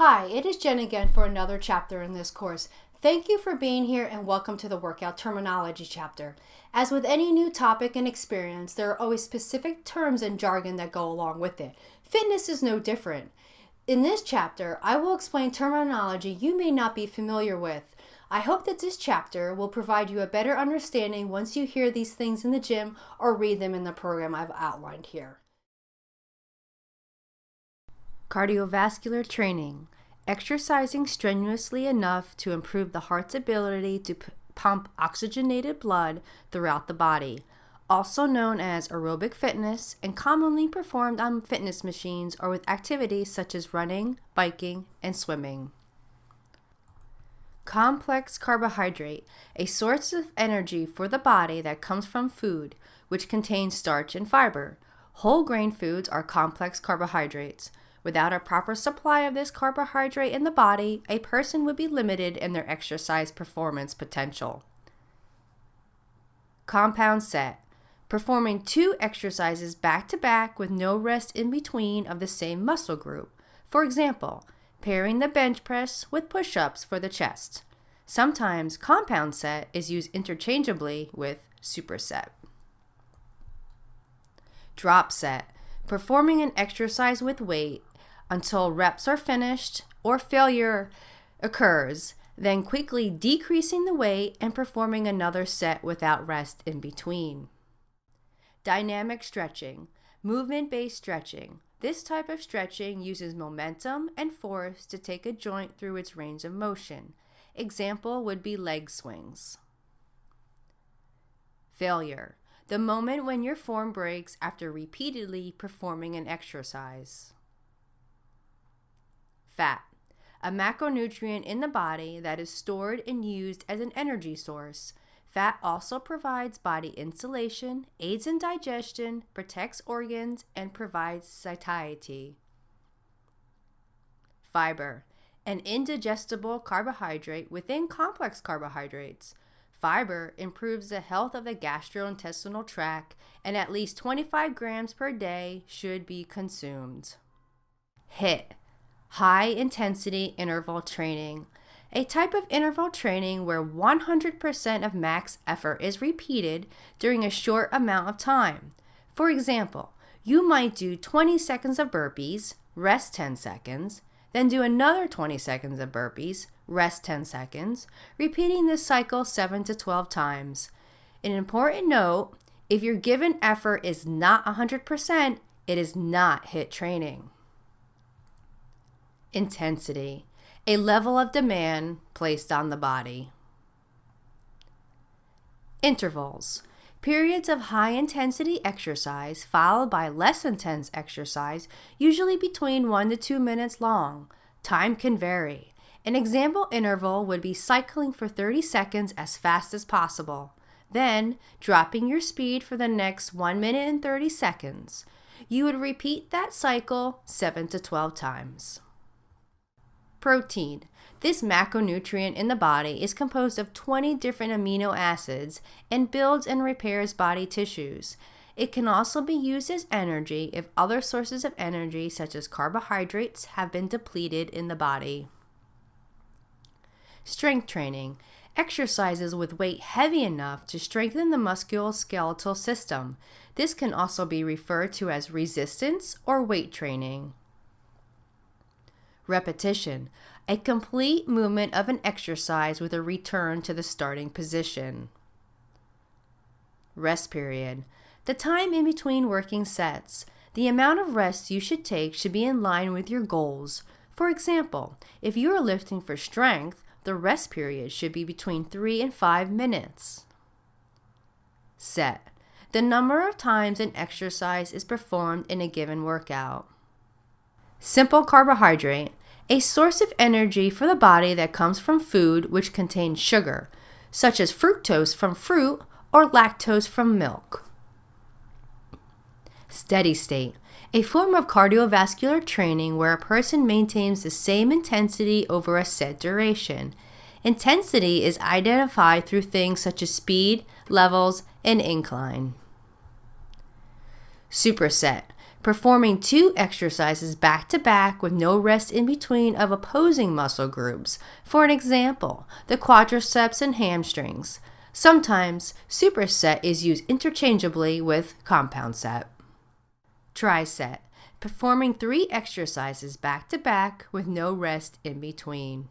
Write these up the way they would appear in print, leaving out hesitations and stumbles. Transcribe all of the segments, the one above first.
Hi, it is Jen again for another chapter in this course. Thank you for being here and welcome to the workout terminology chapter. As with any new topic and experience, there are always specific terms and jargon that go along with it. Fitness is no different. In this chapter, I will explain terminology you may not be familiar with. I hope that this chapter will provide you a better understanding once you hear these things in the gym or read them in the program I've outlined here. Cardiovascular training. Exercising strenuously enough to improve the heart's ability to pump oxygenated blood throughout the body, also known as aerobic fitness and commonly performed on fitness machines or with activities such as running, biking, and swimming. Complex carbohydrate, a source of energy for the body that comes from food, which contains starch and fiber. Whole grain foods are complex carbohydrates. Without a proper supply of this carbohydrate in the body, a person would be limited in their exercise performance potential. Compound set, performing two exercises back to back with no rest in between of the same muscle group. For example, pairing the bench press with push-ups for the chest. Sometimes compound set is used interchangeably with superset. Drop set, performing an exercise with weight until reps are finished or failure occurs, then quickly decreasing the weight and performing another set without rest in between. Dynamic stretching, movement-based stretching. This type of stretching uses momentum and force to take a joint through its range of motion. Example would be leg swings. Failure, the moment when your form breaks after repeatedly performing an exercise. Fat, a macronutrient in the body that is stored and used as an energy source. Fat also provides body insulation, aids in digestion, protects organs, and provides satiety. Fiber, an indigestible carbohydrate within complex carbohydrates. Fiber improves the health of the gastrointestinal tract, and at least 25 grams per day should be consumed. HIIT, high-intensity interval training, a type of interval training where 100% of max effort is repeated during a short amount of time. For example, you might do 20 seconds of burpees, rest 10 seconds, then do another 20 seconds of burpees, rest 10 seconds, repeating this cycle 7 to 12 times. An important note, if your given effort is not 100%, it is not HIIT training. Intensity, a level of demand placed on the body. Intervals, periods of high-intensity exercise followed by less intense exercise, usually between 1 to 2 minutes long. Time can vary. An example interval would be cycling for 30 seconds as fast as possible, then dropping your speed for the next 1 minute and 30 seconds. You would repeat that cycle 7 to 12 times. Protein. This macronutrient in the body is composed of 20 different amino acids and builds and repairs body tissues. It can also be used as energy if other sources of energy, such as carbohydrates, have been depleted in the body. Strength training. Exercises with weight heavy enough to strengthen the musculoskeletal system. This can also be referred to as resistance or weight training. Repetition, a complete movement of an exercise with a return to the starting position. Rest period, the time in between working sets. The amount of rest you should take should be in line with your goals. For example, if you are lifting for strength, the rest period should be between 3 and 5 minutes. Set, the number of times an exercise is performed in a given workout. Simple carbohydrate, a source of energy for the body that comes from food which contains sugar, such as fructose from fruit or lactose from milk. Steady state, a form of cardiovascular training where a person maintains the same intensity over a set duration. Intensity is identified through things such as speed, levels, and incline. Superset, Performing 2 exercises back to back with no rest in between of opposing muscle groups. For an example, the quadriceps and hamstrings. Sometimes superset is used interchangeably with compound set. Triset. Performing 3 exercises back to back with no rest in between.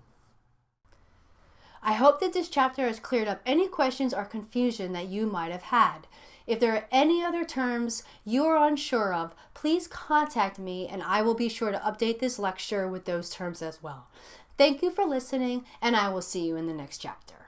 I hope that this chapter has cleared up any questions or confusion that you might have had. If there are any other terms you are unsure of, please contact me and I will be sure to update this lecture with those terms as well. Thank you for listening, and I will see you in the next chapter.